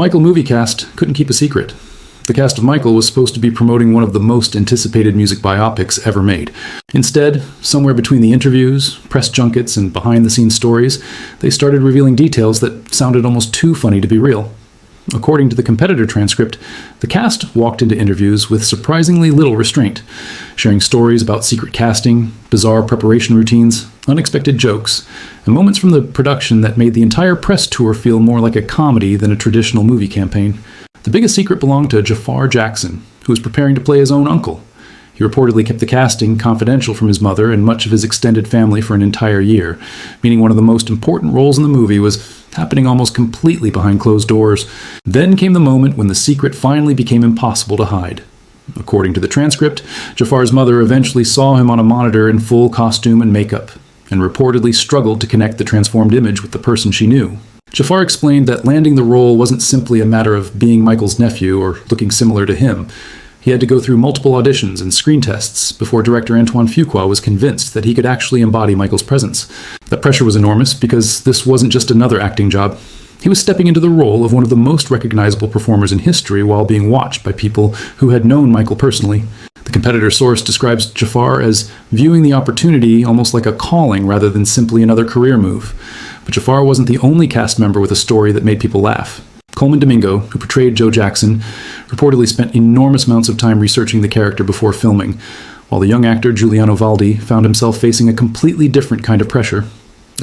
Michael movie cast couldn't keep a secret. The cast of Michael was supposed to be promoting one of the most anticipated music biopics ever made. Instead, somewhere between the interviews, press junkets, and behind-the-scenes stories, they started revealing details that sounded almost too funny to be real. According to the competitor transcript, the cast walked into interviews with surprisingly little restraint, sharing stories about secret casting, bizarre preparation routines, unexpected jokes, and moments from the production that made the entire press tour feel more like a comedy than a traditional movie campaign. The biggest secret belonged to Jaafar Jackson, who was preparing to play his own uncle. He reportedly kept the casting confidential from his mother and much of his extended family for an entire year, meaning one of the most important roles in the movie was happening almost completely behind closed doors. Then came the moment when the secret finally became impossible to hide. According to the transcript, Jaafar's mother eventually saw him on a monitor in full costume and makeup, and reportedly struggled to connect the transformed image with the person she knew. Jaafar explained that landing the role wasn't simply a matter of being Michael's nephew or looking similar to him. He had to go through multiple auditions and screen tests before director Antoine Fuqua was convinced that he could actually embody Michael's presence. That pressure was enormous because this wasn't just another acting job. He was stepping into the role of one of the most recognizable performers in history while being watched by people who had known Michael personally. The competitor source describes Jaafar as viewing the opportunity almost like a calling rather than simply another career move. But Jaafar wasn't the only cast member with a story that made people laugh. Coleman Domingo, who portrayed Joe Jackson, reportedly spent enormous amounts of time researching the character before filming, while the young actor Giuliano Valdi found himself facing a completely different kind of pressure.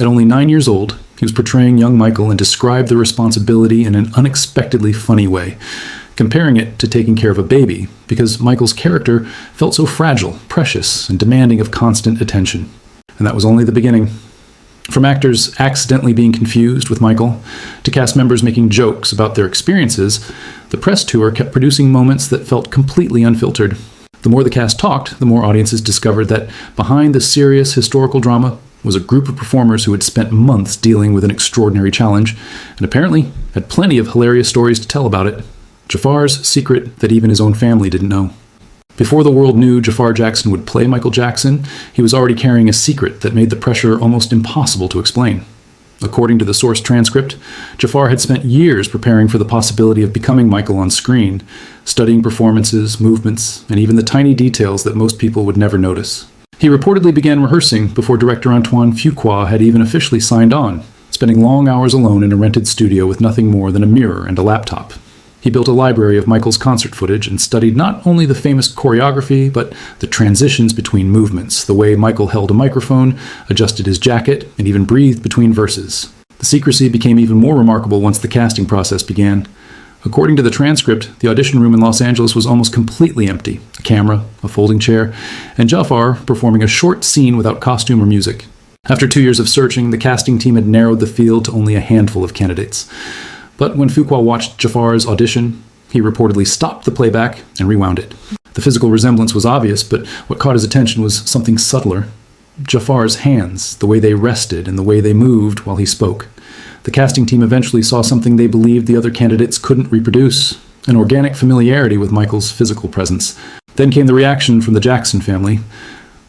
At only 9 years old, he was portraying young Michael and described the responsibility in an unexpectedly funny way, comparing it to taking care of a baby, because Michael's character felt so fragile, precious, and demanding of constant attention. And that was only the beginning. From actors accidentally being confused with Michael, to cast members making jokes about their experiences, the press tour kept producing moments that felt completely unfiltered. The more the cast talked, the more audiences discovered that behind the serious historical drama was a group of performers who had spent months dealing with an extraordinary challenge, and apparently had plenty of hilarious stories to tell about it. Jaafar's secret that even his own family didn't know. Before the world knew Jaafar Jackson would play Michael Jackson, he was already carrying a secret that made the pressure almost impossible to explain. According to the source transcript, Jaafar had spent years preparing for the possibility of becoming Michael on screen, studying performances, movements, and even the tiny details that most people would never notice. He reportedly began rehearsing before director Antoine Fuqua had even officially signed on, spending long hours alone in a rented studio with nothing more than a mirror and a laptop. He built a library of Michael's concert footage and studied not only the famous choreography, but the transitions between movements, the way Michael held a microphone, adjusted his jacket, and even breathed between verses. The secrecy became even more remarkable once the casting process began. According to the transcript, the audition room in Los Angeles was almost completely empty. A camera, a folding chair, and Jaafar performing a short scene without costume or music. After 2 years of searching, the casting team had narrowed the field to only a handful of candidates. But when Fuqua watched Jaafar's audition, he reportedly stopped the playback and rewound it. The physical resemblance was obvious, but what caught his attention was something subtler. Jaafar's hands, the way they rested and the way they moved while he spoke. The casting team eventually saw something they believed the other candidates couldn't reproduce, an organic familiarity with Michael's physical presence. Then came the reaction from the Jackson family.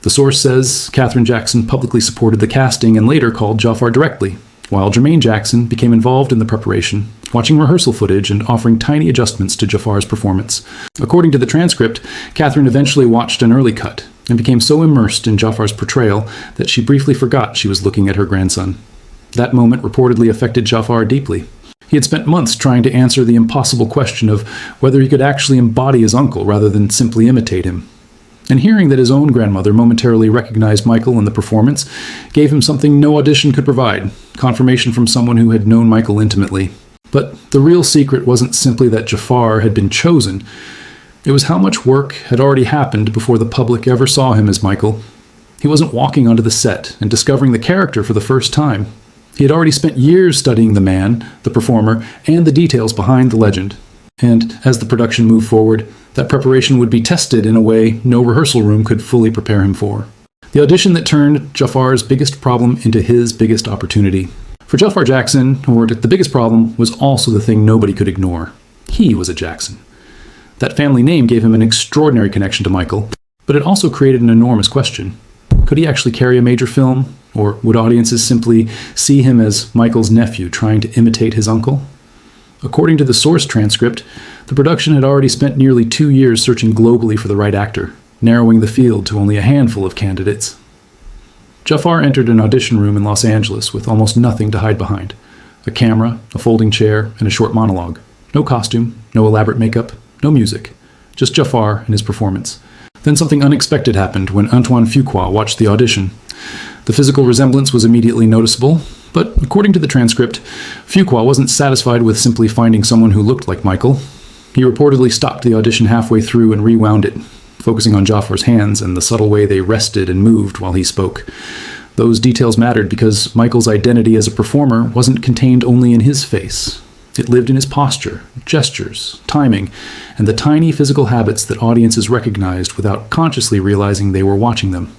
The source says Catherine Jackson publicly supported the casting and later called Jaafar directly, while Jermaine Jackson became involved in the preparation, watching rehearsal footage and offering tiny adjustments to Jaafar's performance. According to the transcript, Catherine eventually watched an early cut and became so immersed in Jaafar's portrayal that she briefly forgot she was looking at her grandson. That moment reportedly affected Jaafar deeply. He had spent months trying to answer the impossible question of whether he could actually embody his uncle rather than simply imitate him. And hearing that his own grandmother momentarily recognized Michael in the performance gave him something no audition could provide, confirmation from someone who had known Michael intimately. But the real secret wasn't simply that Jaafar had been chosen. It was how much work had already happened before the public ever saw him as Michael. He wasn't walking onto the set and discovering the character for the first time. He had already spent years studying the man, the performer, and the details behind the legend. And as the production moved forward, that preparation would be tested in a way no rehearsal room could fully prepare him for. The audition that turned Jaafar's biggest problem into his biggest opportunity. For Jaafar Jackson, the biggest problem was also the thing nobody could ignore. He was a Jackson. That family name gave him an extraordinary connection to Michael, but it also created an enormous question. Could he actually carry a major film? Or would audiences simply see him as Michael's nephew trying to imitate his uncle? According to the source transcript, the production had already spent nearly 2 years searching globally for the right actor, narrowing the field to only a handful of candidates. Jaafar entered an audition room in Los Angeles with almost nothing to hide behind. A camera, a folding chair, and a short monologue. No costume, no elaborate makeup, no music. Just Jaafar and his performance. Then something unexpected happened when Antoine Fuqua watched the audition. The physical resemblance was immediately noticeable, but according to the transcript, Fuqua wasn't satisfied with simply finding someone who looked like Michael. He reportedly stopped the audition halfway through and rewound it, focusing on Jaafar's hands and the subtle way they rested and moved while he spoke. Those details mattered because Michael's identity as a performer wasn't contained only in his face. It lived in his posture, gestures, timing, and the tiny physical habits that audiences recognized without consciously realizing they were watching them.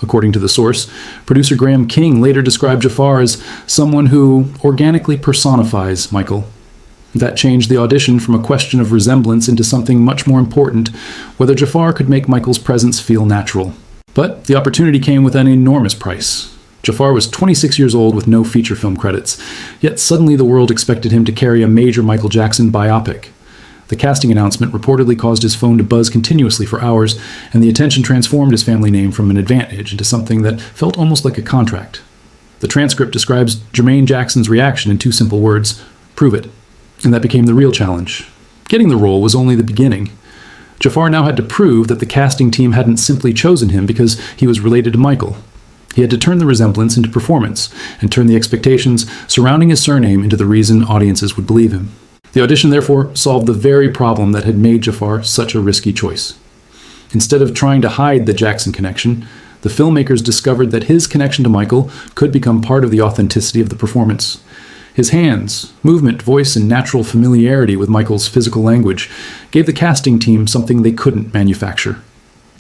According to the source, producer Graham King later described Jaafar as someone who organically personifies Michael. That changed the audition from a question of resemblance into something much more important, whether Jaafar could make Michael's presence feel natural. But the opportunity came with an enormous price. Jaafar was 26 years old with no feature film credits, yet suddenly the world expected him to carry a major Michael Jackson biopic. The casting announcement reportedly caused his phone to buzz continuously for hours, and the attention transformed his family name from an advantage into something that felt almost like a contract. The transcript describes Jermaine Jackson's reaction in 2 simple words: "Prove it." And that became the real challenge. Getting the role was only the beginning. Jaafar now had to prove that the casting team hadn't simply chosen him because he was related to Michael. He had to turn the resemblance into performance, and turn the expectations surrounding his surname into the reason audiences would believe him. The audition, therefore, solved the very problem that had made Jaafar such a risky choice. Instead of trying to hide the Jackson connection, the filmmakers discovered that his connection to Michael could become part of the authenticity of the performance. His hands, movement, voice, and natural familiarity with Michael's physical language gave the casting team something they couldn't manufacture.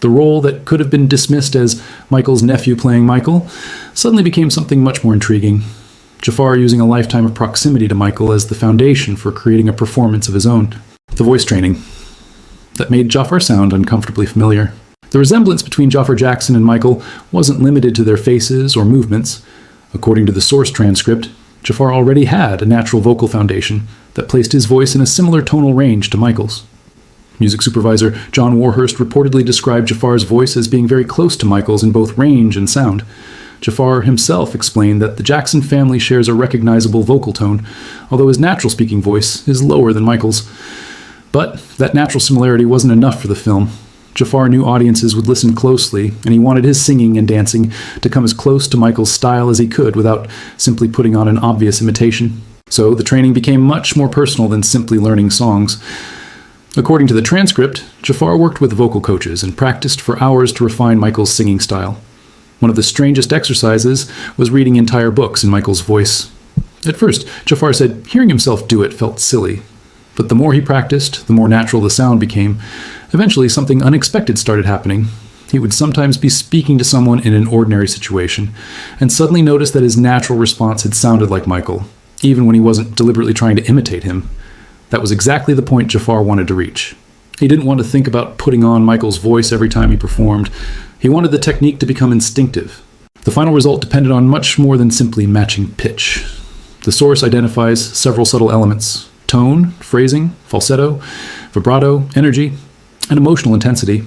The role that could have been dismissed as Michael's nephew playing Michael suddenly became something much more intriguing. Jaafar using a lifetime of proximity to Michael as the foundation for creating a performance of his own. The voice training that made Jaafar sound uncomfortably familiar. The resemblance between Jaafar Jackson and Michael wasn't limited to their faces or movements. According to the source transcript, Jaafar already had a natural vocal foundation that placed his voice in a similar tonal range to Michael's. Music supervisor John Warhurst reportedly described Jaafar's voice as being very close to Michael's in both range and sound. Jaafar himself explained that the Jackson family shares a recognizable vocal tone, although his natural speaking voice is lower than Michael's. But that natural similarity wasn't enough for the film. Jaafar knew audiences would listen closely, and he wanted his singing and dancing to come as close to Michael's style as he could without simply putting on an obvious imitation. So the training became much more personal than simply learning songs. According to the transcript, Jaafar worked with vocal coaches and practiced for hours to refine Michael's singing style. One of the strangest exercises was reading entire books in Michael's voice. At first, Jaafar said hearing himself do it felt silly. But the more he practiced, the more natural the sound became. Eventually, something unexpected started happening. He would sometimes be speaking to someone in an ordinary situation, and suddenly notice that his natural response had sounded like Michael, even when he wasn't deliberately trying to imitate him. That was exactly the point Jaafar wanted to reach. He didn't want to think about putting on Michael's voice every time he performed. He wanted the technique to become instinctive. The final result depended on much more than simply matching pitch. The source identifies several subtle elements: tone, phrasing, falsetto, vibrato, energy, and emotional intensity.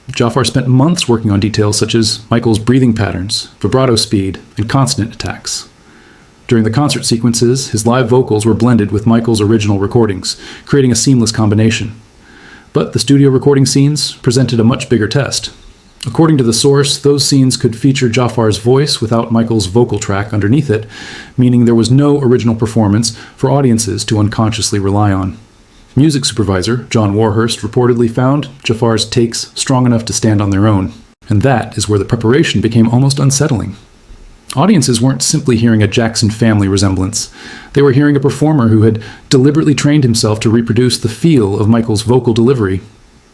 Jaafar spent months working on details such as Michael's breathing patterns, vibrato speed, and consonant attacks. During the concert sequences, his live vocals were blended with Michael's original recordings, creating a seamless combination. But the studio recording scenes presented a much bigger test. According to the source, those scenes could feature Jaafar's voice without Michael's vocal track underneath it, meaning there was no original performance for audiences to unconsciously rely on. Music supervisor John Warhurst reportedly found Jaafar's takes strong enough to stand on their own, and that is where the preparation became almost unsettling. Audiences weren't simply hearing a Jackson family resemblance. They were hearing a performer who had deliberately trained himself to reproduce the feel of Michael's vocal delivery.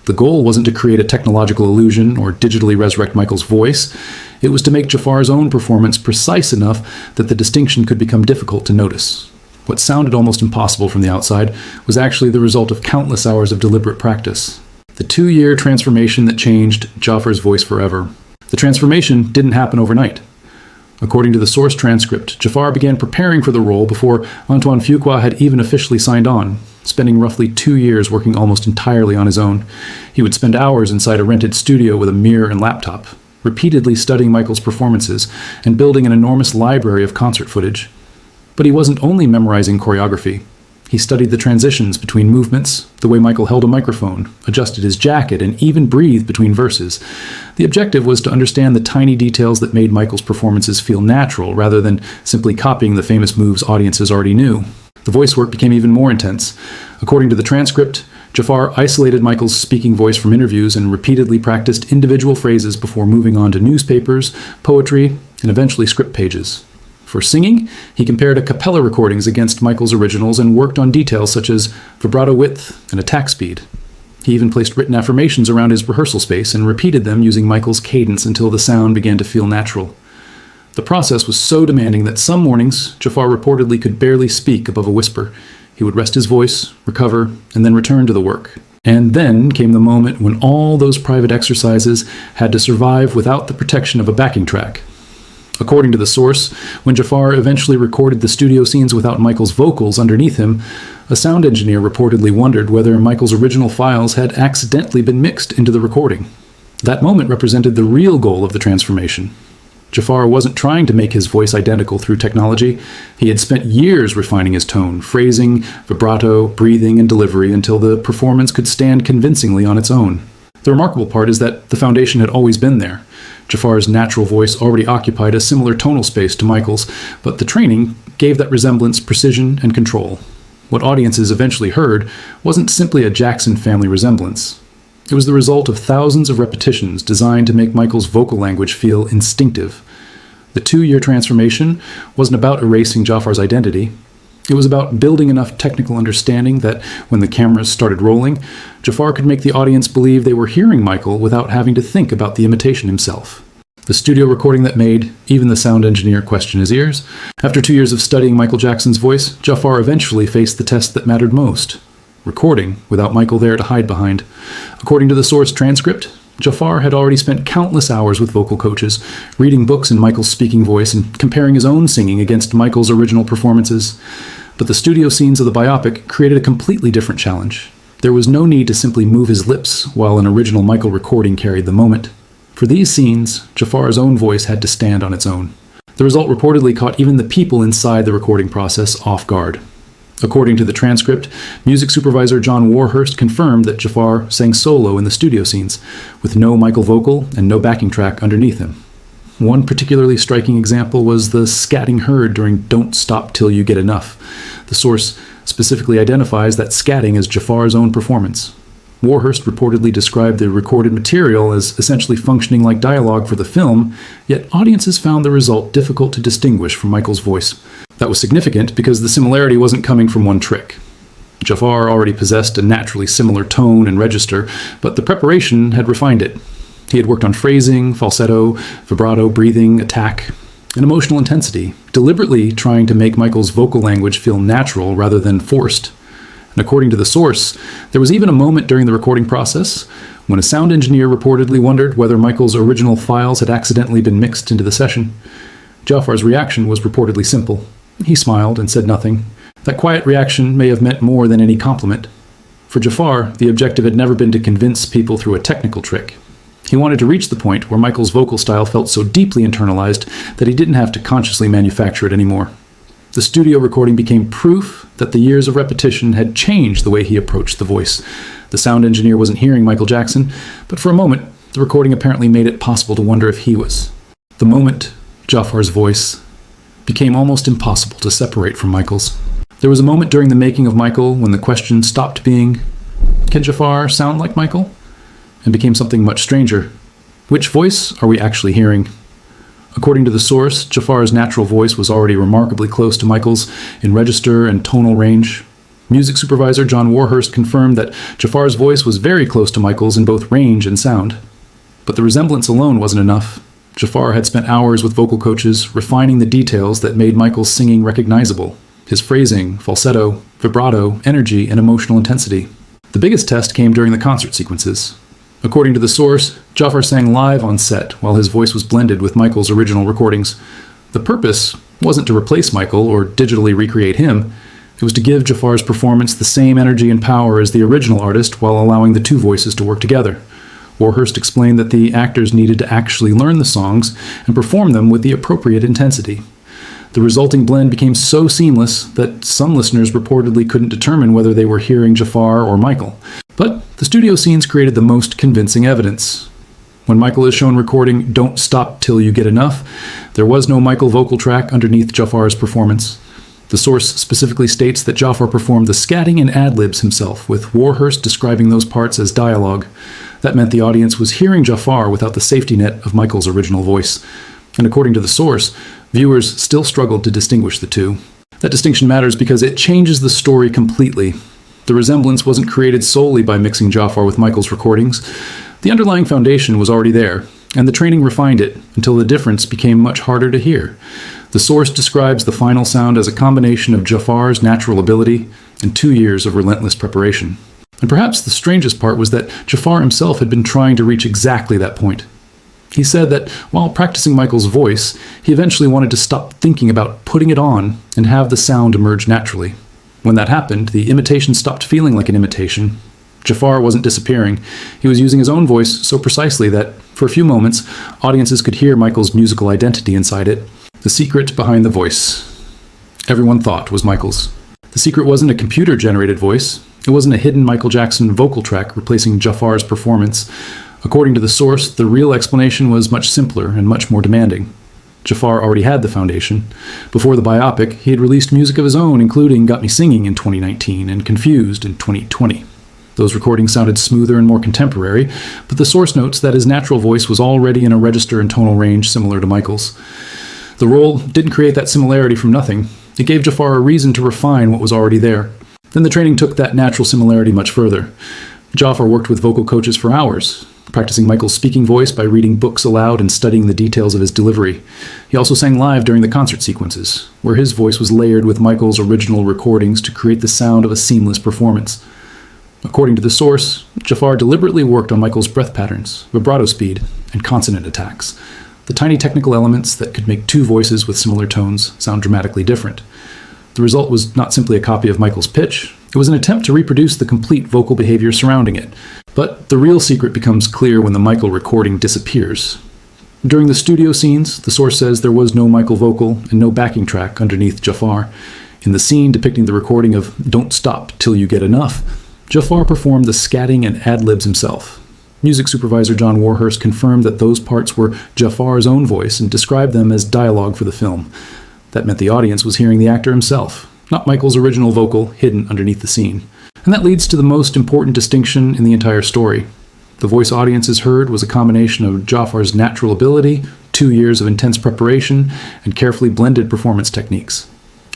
The goal wasn't to create a technological illusion or digitally resurrect Michael's voice. It was to make Jaafar's own performance precise enough that the distinction could become difficult to notice. What sounded almost impossible from the outside was actually the result of countless hours of deliberate practice. The 2-year transformation that changed Jaafar's voice forever. The transformation didn't happen overnight. According to the source transcript, Jaafar began preparing for the role before Antoine Fuqua had even officially signed on, spending roughly 2 years working almost entirely on his own. He would spend hours inside a rented studio with a mirror and laptop, repeatedly studying Michael's performances and building an enormous library of concert footage. But he wasn't only memorizing choreography. He studied the transitions between movements, the way Michael held a microphone, adjusted his jacket, and even breathed between verses. The objective was to understand the tiny details that made Michael's performances feel natural, rather than simply copying the famous moves audiences already knew. The voice work became even more intense. According to the transcript, Jaafar isolated Michael's speaking voice from interviews and repeatedly practiced individual phrases before moving on to newspapers, poetry, and eventually script pages. For singing, he compared a cappella recordings against Michael's originals and worked on details such as vibrato width and attack speed. He even placed written affirmations around his rehearsal space and repeated them using Michael's cadence until the sound began to feel natural. The process was so demanding that some mornings, Jaafar reportedly could barely speak above a whisper. He would rest his voice, recover, and then return to the work. And then came the moment when all those private exercises had to survive without the protection of a backing track. According to the source, when Jaafar eventually recorded the studio scenes without Michael's vocals underneath him, a sound engineer reportedly wondered whether Michael's original files had accidentally been mixed into the recording. That moment represented the real goal of the transformation. Jaafar wasn't trying to make his voice identical through technology. He had spent years refining his tone, phrasing, vibrato, breathing, and delivery until the performance could stand convincingly on its own. The remarkable part is that the foundation had always been there. Jaafar's natural voice already occupied a similar tonal space to Michael's, but the training gave that resemblance precision and control. What audiences eventually heard wasn't simply a Jackson family resemblance. It was the result of thousands of repetitions designed to make Michael's vocal language feel instinctive. The 2-year transformation wasn't about erasing Jaafar's identity. It was about building enough technical understanding that when the cameras started rolling, Jaafar could make the audience believe they were hearing Michael without having to think about the imitation himself. The studio recording that made even the sound engineer question his ears. After 2 years of studying Michael Jackson's voice, Jaafar eventually faced the test that mattered most: recording without Michael there to hide behind. According to the source transcript, Jaafar had already spent countless hours with vocal coaches, reading books in Michael's speaking voice and comparing his own singing against Michael's original performances. But the studio scenes of the biopic created a completely different challenge. There was no need to simply move his lips while an original Michael recording carried the moment. For these scenes, Jaafar's own voice had to stand on its own. The result reportedly caught even the people inside the recording process off guard. According to the transcript, music supervisor John Warhurst confirmed that Jaafar sang solo in the studio scenes, with no Michael vocal and no backing track underneath him. One particularly striking example was the scatting heard during Don't Stop Till You Get Enough. The source specifically identifies that scatting as Jaafar's own performance. Warhurst reportedly described the recorded material as essentially functioning like dialogue for the film, yet audiences found the result difficult to distinguish from Michael's voice. That was significant because the similarity wasn't coming from one trick. Jaafar already possessed a naturally similar tone and register, but the preparation had refined it. He had worked on phrasing, falsetto, vibrato, breathing, attack, and emotional intensity, deliberately trying to make Michael's vocal language feel natural rather than forced. And according to the source, there was even a moment during the recording process when a sound engineer reportedly wondered whether Michael's original files had accidentally been mixed into the session. Jaafar's reaction was reportedly simple. He smiled and said nothing. That quiet reaction may have meant more than any compliment. For Jaafar, the objective had never been to convince people through a technical trick. He wanted to reach the point where Michael's vocal style felt so deeply internalized that he didn't have to consciously manufacture it anymore. The studio recording became proof that the years of repetition had changed the way he approached the voice. The sound engineer wasn't hearing Michael Jackson, but for a moment, the recording apparently made it possible to wonder if he was. The moment Jaafar's voice became almost impossible to separate from Michael's. There was a moment during the making of Michael when the question stopped being, "Can Jaafar sound like Michael?" and became something much stranger. Which voice are we actually hearing? According to the source, Jaafar's natural voice was already remarkably close to Michael's in register and tonal range. Music supervisor John Warhurst confirmed that Jaafar's voice was very close to Michael's in both range and sound. But the resemblance alone wasn't enough. Jaafar had spent hours with vocal coaches, refining the details that made Michael's singing recognizable: his phrasing, falsetto, vibrato, energy, and emotional intensity. The biggest test came during the concert sequences. According to the source, Jaafar sang live on set while his voice was blended with Michael's original recordings. The purpose wasn't to replace Michael or digitally recreate him. It was to give Jaafar's performance the same energy and power as the original artist while allowing the two voices to work together. Warhurst explained that the actors needed to actually learn the songs and perform them with the appropriate intensity. The resulting blend became so seamless that some listeners reportedly couldn't determine whether they were hearing Jaafar or Michael. But the studio scenes created the most convincing evidence. When Michael is shown recording "Don't Stop Till You Get Enough," there was no Michael vocal track underneath Jaafar's performance. The source specifically states that Jaafar performed the scatting and ad-libs himself, with Warhurst describing those parts as dialogue. That meant the audience was hearing Jaafar without the safety net of Michael's original voice. And according to the source, viewers still struggled to distinguish the two. That distinction matters because it changes the story completely. The resemblance wasn't created solely by mixing Jaafar with Michael's recordings. The underlying foundation was already there, and the training refined it until the difference became much harder to hear. The source describes the final sound as a combination of Jaafar's natural ability and 2 years of relentless preparation. And perhaps the strangest part was that Jaafar himself had been trying to reach exactly that point. He said that while practicing Michael's voice, he eventually wanted to stop thinking about putting it on and have the sound emerge naturally. When that happened, the imitation stopped feeling like an imitation. Jaafar wasn't disappearing. He was using his own voice so precisely that, for a few moments, audiences could hear Michael's musical identity inside it. The secret behind the voice, everyone thought, was Michael's. The secret wasn't a computer-generated voice. It wasn't a hidden Michael Jackson vocal track replacing Jaafar's performance. According to the source, the real explanation was much simpler and much more demanding. Jaafar already had the foundation. Before the biopic, he had released music of his own, including Got Me Singing in 2019 and Confused in 2020. Those recordings sounded smoother and more contemporary, but the source notes that his natural voice was already in a register and tonal range similar to Michael's. The role didn't create that similarity from nothing. It gave Jaafar a reason to refine what was already there. Then the training took that natural similarity much further. Jaafar worked with vocal coaches for hours, practicing Michael's speaking voice by reading books aloud and studying the details of his delivery. He also sang live during the concert sequences, where his voice was layered with Michael's original recordings to create the sound of a seamless performance. According to the source, Jaafar deliberately worked on Michael's breath patterns, vibrato speed, and consonant attacks, the tiny technical elements that could make two voices with similar tones sound dramatically different. The result was not simply a copy of Michael's pitch, it was an attempt to reproduce the complete vocal behavior surrounding it. But the real secret becomes clear when the Michael recording disappears. During the studio scenes, the source says there was no Michael vocal and no backing track underneath Jaafar. In the scene depicting the recording of "Don't Stop Till You Get Enough," Jaafar performed the scatting and ad-libs himself. Music supervisor John Warhurst confirmed that those parts were Jaafar's own voice and described them as dialogue for the film. That meant the audience was hearing the actor himself, not Michael's original vocal hidden underneath the scene. And that leads to the most important distinction in the entire story. The voice audiences heard was a combination of Jaafar's natural ability, 2 years of intense preparation, and carefully blended performance techniques.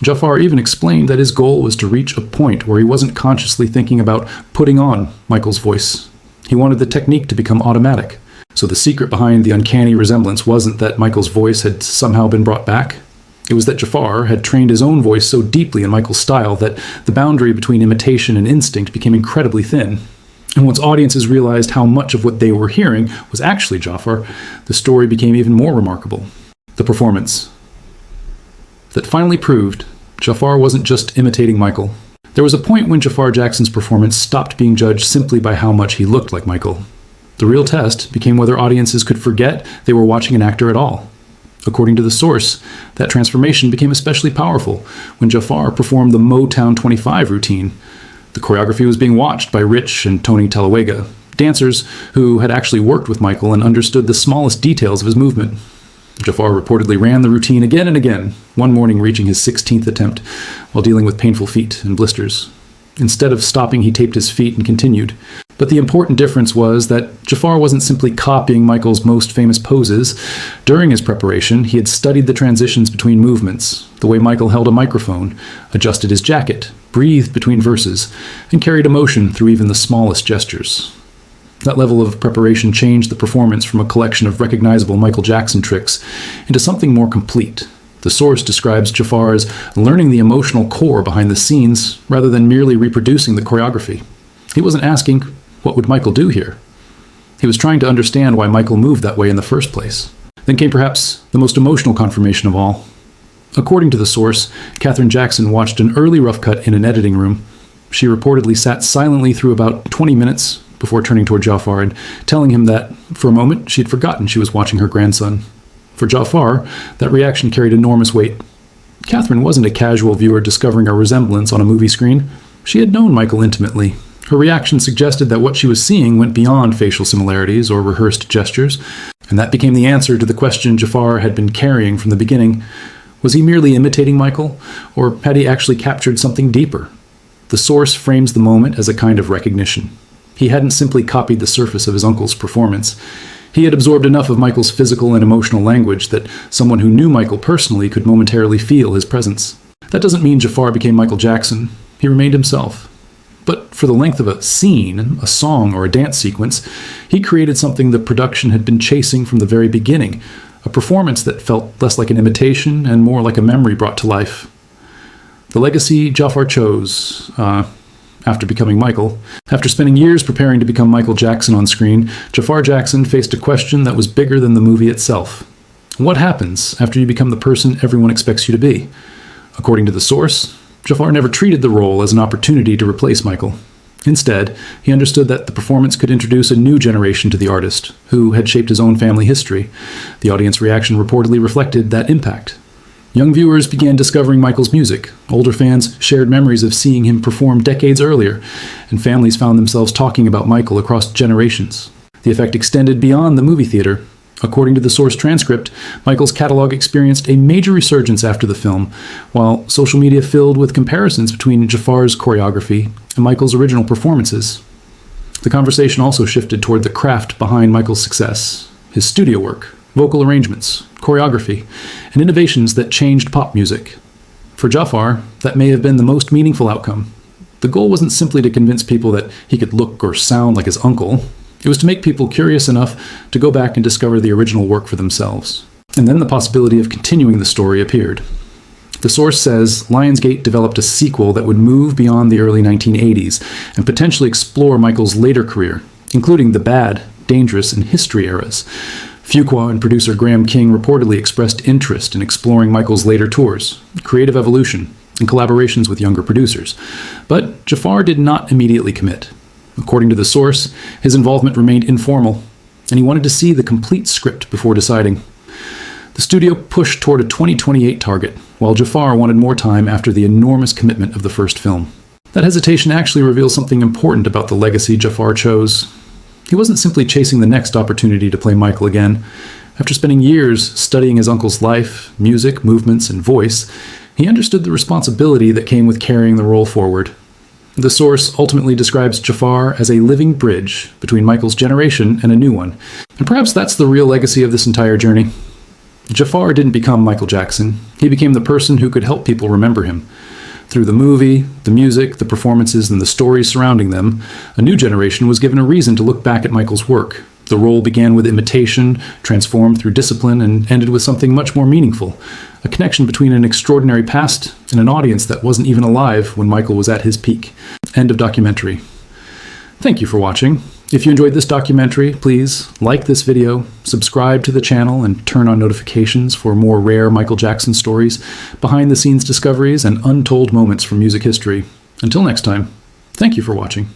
Jaafar even explained that his goal was to reach a point where he wasn't consciously thinking about putting on Michael's voice. He wanted the technique to become automatic. So the secret behind the uncanny resemblance wasn't that Michael's voice had somehow been brought back. It was that Jaafar had trained his own voice so deeply in Michael's style that the boundary between imitation and instinct became incredibly thin. And once audiences realized how much of what they were hearing was actually Jaafar, the story became even more remarkable. The performance that finally proved Jaafar wasn't just imitating Michael. There was a point when Jaafar Jackson's performance stopped being judged simply by how much he looked like Michael. The real test became whether audiences could forget they were watching an actor at all. According to the source, that transformation became especially powerful when Jaafar performed the Motown 25 routine. The choreography was being watched by Rich and Tony Talawega, dancers who had actually worked with Michael and understood the smallest details of his movement. Jaafar reportedly ran the routine again and again, one morning reaching his 16th attempt while dealing with painful feet and blisters. Instead of stopping, he taped his feet and continued. But the important difference was that Jaafar wasn't simply copying Michael's most famous poses. During his preparation, he had studied the transitions between movements, the way Michael held a microphone, adjusted his jacket, breathed between verses, and carried emotion through even the smallest gestures. That level of preparation changed the performance from a collection of recognizable Michael Jackson tricks into something more complete. The source describes Jaafar as learning the emotional core behind the scenes rather than merely reproducing the choreography. He wasn't asking, what would Michael do here? He was trying to understand why Michael moved that way in the first place. Then came perhaps the most emotional confirmation of all. According to the source, Jaafar Jackson watched an early rough cut in an editing room. She reportedly sat silently through about 20 minutes before turning toward Jaafar and telling him that, for a moment, she had forgotten she was watching her grandson. For Jaafar, that reaction carried enormous weight. Catherine wasn't a casual viewer discovering a resemblance on a movie screen. She had known Michael intimately. Her reaction suggested that what she was seeing went beyond facial similarities or rehearsed gestures, and that became the answer to the question Jaafar had been carrying from the beginning. Was he merely imitating Michael, or had he actually captured something deeper? The source frames the moment as a kind of recognition. He hadn't simply copied the surface of his uncle's performance. He had absorbed enough of Michael's physical and emotional language that someone who knew Michael personally could momentarily feel his presence. That doesn't mean Jaafar became Michael Jackson. He remained himself. But for the length of a scene, a song, or a dance sequence, he created something the production had been chasing from the very beginning, a performance that felt less like an imitation and more like a memory brought to life. The legacy Jaafar chose, after becoming Michael. After spending years preparing to become Michael Jackson on screen, Jaafar Jackson faced a question that was bigger than the movie itself. What happens after you become the person everyone expects you to be? According to the source, Jaafar never treated the role as an opportunity to replace Michael. Instead, he understood that the performance could introduce a new generation to the artist, who had shaped his own family history. The audience reaction reportedly reflected that impact. Young viewers began discovering Michael's music. Older fans shared memories of seeing him perform decades earlier, and families found themselves talking about Michael across generations. The effect extended beyond the movie theater. According to the source transcript, Michael's catalog experienced a major resurgence after the film, while social media filled with comparisons between Jaafar's choreography and Michael's original performances. The conversation also shifted toward the craft behind Michael's success, his studio work, vocal arrangements, choreography, and innovations that changed pop music. For Jaafar, that may have been the most meaningful outcome. The goal wasn't simply to convince people that he could look or sound like his uncle. It was to make people curious enough to go back and discover the original work for themselves. And then the possibility of continuing the story appeared. The source says Lionsgate developed a sequel that would move beyond the early 1980s and potentially explore Michael's later career, including the bad, dangerous, and history eras. Fuqua and producer Graham King reportedly expressed interest in exploring Michael's later tours, creative evolution, and collaborations with younger producers. But Jaafar did not immediately commit. According to the source, his involvement remained informal, and he wanted to see the complete script before deciding. The studio pushed toward a 2028 target, while Jaafar wanted more time after the enormous commitment of the first film. That hesitation actually reveals something important about the legacy Jaafar chose. He wasn't simply chasing the next opportunity to play Michael again. After spending years studying his uncle's life, music, movements, and voice, he understood the responsibility that came with carrying the role forward. The source ultimately describes Jaafar as a living bridge between Michael's generation and a new one. And perhaps that's the real legacy of this entire journey. Jaafar didn't become Michael Jackson. He became the person who could help people remember him. Through the movie, the music, the performances, and the stories surrounding them, a new generation was given a reason to look back at Michael's work. The role began with imitation, transformed through discipline, and ended with something much more meaningful, a connection between an extraordinary past and an audience that wasn't even alive when Michael was at his peak. End of documentary. Thank you for watching. If you enjoyed this documentary, please like this video, subscribe to the channel, and turn on notifications for more rare Michael Jackson stories, behind-the-scenes discoveries, and untold moments from music history. Until next time, thank you for watching.